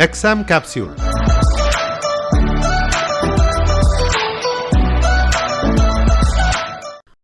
Exam capsule.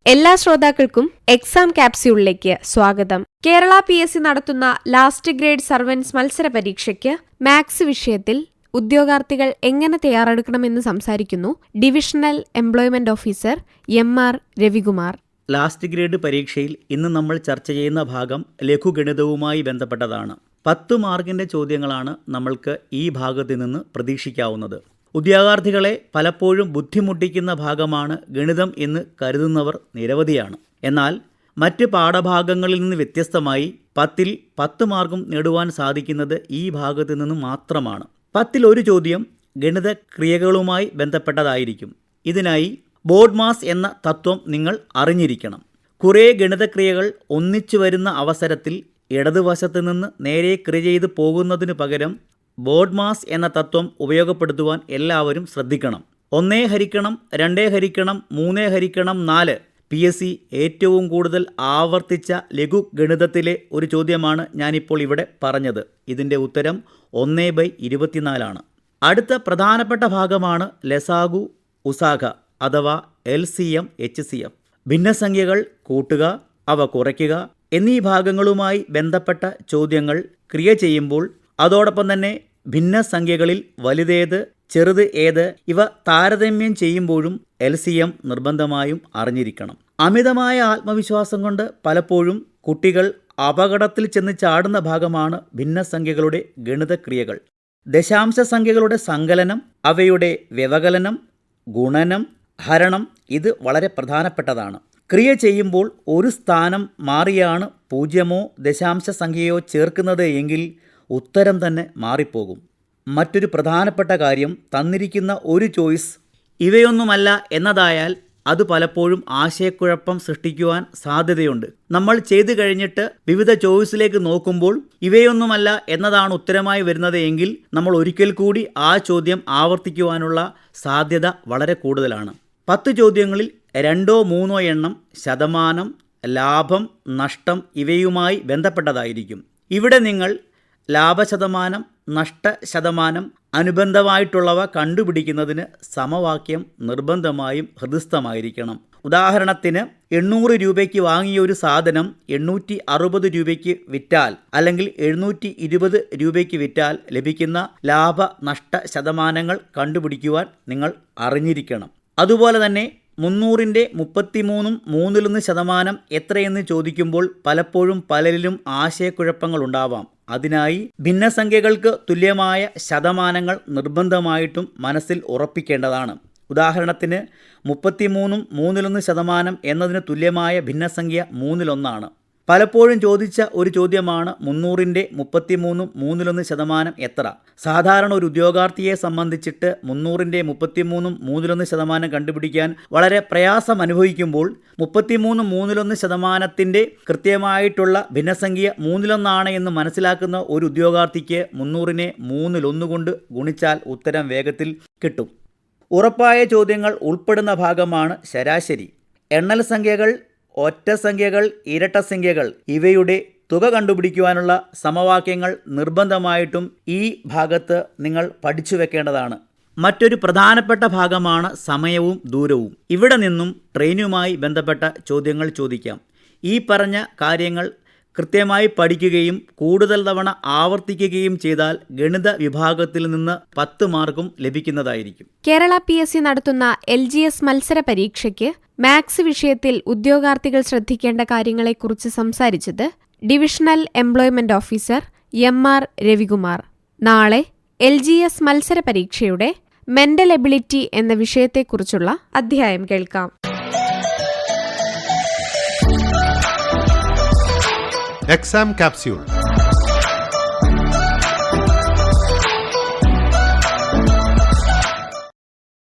എല്ലാ ശ്രോതാക്കൾക്കും exam കാപ്സ്യൂളിലേക്ക് സ്വാഗതം. കേരള PSC നടത്തുന്ന ലാസ്റ്റ് ഗ്രേഡ് സർവൻസ് മത്സര പരീക്ഷയ്ക്ക് മാത്സ് വിഷയത്തിൽ ഉദ്യോഗാർത്ഥികൾ എങ്ങനെ തയ്യാറെടുക്കണമെന്ന് സംസാരിക്കുന്നു divisional employment officer MR Ravikumar. Last grade പരീക്ഷയിൽ ഇന്ന് നമ്മൾ ചർച്ച ചെയ്യുന്ന ഭാഗം ലഘുഗണിതവുമായി ബന്ധപ്പെട്ടതാണ്. 10 മാർക്കിൻ്റെ ചോദ്യങ്ങളാണ് നമ്മൾക്ക് ഈ ഭാഗത്ത് നിന്ന് പ്രതീക്ഷിക്കാവുന്നത്. ഉദ്യോഗാർത്ഥികളെ പലപ്പോഴും ബുദ്ധിമുട്ടിക്കുന്ന ഭാഗമാണ് ഗണിതം എന്ന് കരുതുന്നവർ നിരവധിയാണ്. എന്നാൽ മറ്റ് പാഠഭാഗങ്ങളിൽ നിന്ന് വ്യത്യസ്തമായി 10ൽ 10 മാർക്കും നേടുവാൻ സാധിക്കുന്നത് ഈ ഭാഗത്ത് നിന്ന് മാത്രമാണ്. 10ൽ ഒരു ചോദ്യം ഗണിത ക്രിയകളുമായി ബന്ധപ്പെട്ടതായിരിക്കും. ഇതിനായി ബോർഡ് മാസ് എന്ന തത്വം നിങ്ങൾ അറിഞ്ഞിരിക്കണം. കുറേ ഗണിതക്രിയകൾ ഒന്നിച്ചു വരുന്ന അവസരത്തിൽ ഇടതുവശത്ത് നിന്ന് നേരെ ക്രിയ ചെയ്ത് പോകുന്നതിനു പകരം ബോർഡ് മാസ് എന്ന തത്വം ഉപയോഗപ്പെടുത്തുവാൻ എല്ലാവരും ശ്രദ്ധിക്കണം. 1 ഹരിക്കണം 2 ഹരിക്കണം 3 ഹരിക്കണം 4 PSC ഏറ്റവും കൂടുതൽ ആവർത്തിച്ച ലഘു ഗണിതത്തിലെ ഒരു ചോദ്യമാണ് ഞാനിപ്പോൾ ഇവിടെ പറഞ്ഞത്. ഇതിൻ്റെ ഉത്തരം 1/24 അടുത്ത പ്രധാനപ്പെട്ട ഭാഗമാണ് ലസാഗു ഉസാഗ അഥവാ LCM HCF. ഭിന്നസംഖ്യകൾ കൂട്ടുക, അവ കുറയ്ക്കുക എന്നീ ഭാഗങ്ങളുമായി ബന്ധപ്പെട്ട ചോദ്യങ്ങൾ ക്രിയ ചെയ്യുമ്പോൾ അതോടൊപ്പം തന്നെ ഭിന്നസംഖ്യകളിൽ വലുതേത് ചെറുത് ഏത് ഇവ താരതമ്യം ചെയ്യുമ്പോഴും LCM നിർബന്ധമായും അറിഞ്ഞിരിക്കണം. അമിതമായ ആത്മവിശ്വാസം കൊണ്ട് പലപ്പോഴും കുട്ടികൾ അപകടത്തിൽ ചെന്ന് ചാടുന്ന ഭാഗമാണ് ഭിന്നസംഖ്യകളുടെ ഗണിതക്രിയകൾ. ദശാംശ സംഖ്യകളുടെ സങ്കലനം, അവയുടെ വ്യവകലനം, ഗുണനം, ഹരണം ഇത് വളരെ പ്രധാനപ്പെട്ടതാണ്. ക്രിയ ചെയ്യുമ്പോൾ ഒരു സ്ഥാനം മാറിയാണ് 0 ദശാംശ സംഖ്യയോ ചേർക്കുന്നത് എങ്കിൽ ഉത്തരം തന്നെ മാറിപ്പോകും. മറ്റൊരു പ്രധാനപ്പെട്ട കാര്യം തന്നിരിക്കുന്ന ഒരു ചോയ്സ് ഇവയൊന്നുമല്ല എന്നതായാൽ അത് പലപ്പോഴും ആശയക്കുഴപ്പം സൃഷ്ടിക്കുവാൻ സാധ്യതയുണ്ട്. നമ്മൾ ചെയ്തു കഴിഞ്ഞിട്ട് വിവിധ ചോയ്സിലേക്ക് നോക്കുമ്പോൾ ഇവയൊന്നുമല്ല എന്നതാണ് ഉത്തരമായി വരുന്നത് എങ്കിൽ നമ്മൾ ഒരിക്കൽ കൂടി ആ ചോദ്യം ആവർത്തിക്കുവാനുള്ള സാധ്യത വളരെ കൂടുതലാണ്. 10 ചോദ്യങ്ങളിൽ 2 or 3 എണ്ണം ശതമാനം, ലാഭം, നഷ്ടം ഇവയുമായി ബന്ധപ്പെട്ടതായിരിക്കും. ഇവിടെ നിങ്ങൾ ലാഭശതമാനം, നഷ്ടശതമാനം അനുബന്ധമായിട്ടുള്ളവ കണ്ടുപിടിക്കുന്നതിന് സമവാക്യം നിർബന്ധമായും ഹൃദിസ്ഥമായിരിക്കണം. ഉദാഹരണത്തിന് 800 രൂപയ്ക്ക് വാങ്ങിയ ഒരു സാധനം 860 രൂപയ്ക്ക് വിറ്റാൽ അല്ലെങ്കിൽ 720 രൂപയ്ക്ക് വിറ്റാൽ ലഭിക്കുന്ന ലാഭ നഷ്ട ശതമാനങ്ങൾ കണ്ടുപിടിക്കുവാൻ നിങ്ങൾ അറിഞ്ഞിരിക്കണം. അതുപോലെ തന്നെ 300ന്റെ 33.3% എത്രയെന്ന് ചോദിക്കുമ്പോൾ പലപ്പോഴും പലരിലും ആശയക്കുഴപ്പങ്ങൾ ഉണ്ടാവാം. അതിനായി ഭിന്നസംഖ്യകൾക്ക് തുല്യമായ ശതമാനങ്ങൾ നിർബന്ധമായിട്ടും മനസ്സിൽ ഉറപ്പിക്കേണ്ടതാണ്. ഉദാഹരണത്തിന് 33.3% എന്നതിന് തുല്യമായ ഭിന്നസംഖ്യ 1/3. പലപ്പോഴും ചോദിച്ച ഒരു ചോദ്യമാണ് 300ന്റെ 33.3% എത്ര. സാധാരണ ഒരു ഉദ്യോഗാർത്ഥിയെ സംബന്ധിച്ചിട്ട് 300ന്റെ 33.3% കണ്ടുപിടിക്കാൻ വളരെ പ്രയാസം അനുഭവിക്കുമ്പോൾ 33.3% കൃത്യമായിട്ടുള്ള ഭിന്നസംഖ്യ 1/3 എന്ന് മനസ്സിലാക്കുന്ന ഒരു ഉദ്യോഗാർത്ഥിക്ക് 300നെ 3/1 കൊണ്ട് ഗുണിച്ചാൽ ഉത്തരം വേഗത്തിൽ കിട്ടും. ഉറപ്പായ ചോദ്യങ്ങൾ ഉൾപ്പെടുന്ന ഭാഗമാണ് ശരാശരി. എണ്ണൽ സംഖ്യകൾ, ഒറ്റ സംഖ്യകൾ, ഇരട്ട സംഖ്യകൾ ഇവയുടെ തുക കണ്ടുപിടിക്കുവാനുള്ള സമവാക്യങ്ങൾ നിർബന്ധമായിട്ടും ഈ ഭാഗത്ത് നിങ്ങൾ പഠിച്ചു വെക്കേണ്ടതാണ്. മറ്റൊരു പ്രധാനപ്പെട്ട ഭാഗമാണ് സമയവും ദൂരവും. ഇവിടെ നിന്നും ട്രെയിനുമായി ബന്ധപ്പെട്ട ചോദ്യങ്ങൾ ചോദിക്കാം. ഈ പറഞ്ഞ കാര്യങ്ങൾ കൃത്യമായി പഠിക്കുകയും കൂടുതൽ തവണ ആവർത്തിക്കുകയും ചെയ്താൽ ഗണിത വിഭാഗത്തിൽ നിന്ന് 10 മാർക്കും ലഭിക്കുന്നതായിരിക്കും. കേരള PSC നടത്തുന്ന LGS മത്സര പരീക്ഷയ്ക്ക് മാത്സ് വിഷയത്തിൽ ഉദ്യോഗാർത്ഥികൾ ശ്രദ്ധിക്കേണ്ട കാര്യങ്ങളെക്കുറിച്ച് സംസാരിച്ചത് divisional employment officer MR Ravikumar. നാളെ LGS മത്സര പരീക്ഷയുടെ മെന്റൽ എബിലിറ്റി എന്ന വിഷയത്തെക്കുറിച്ചുള്ള അധ്യായം കേൾക്കാം. Exam capsule.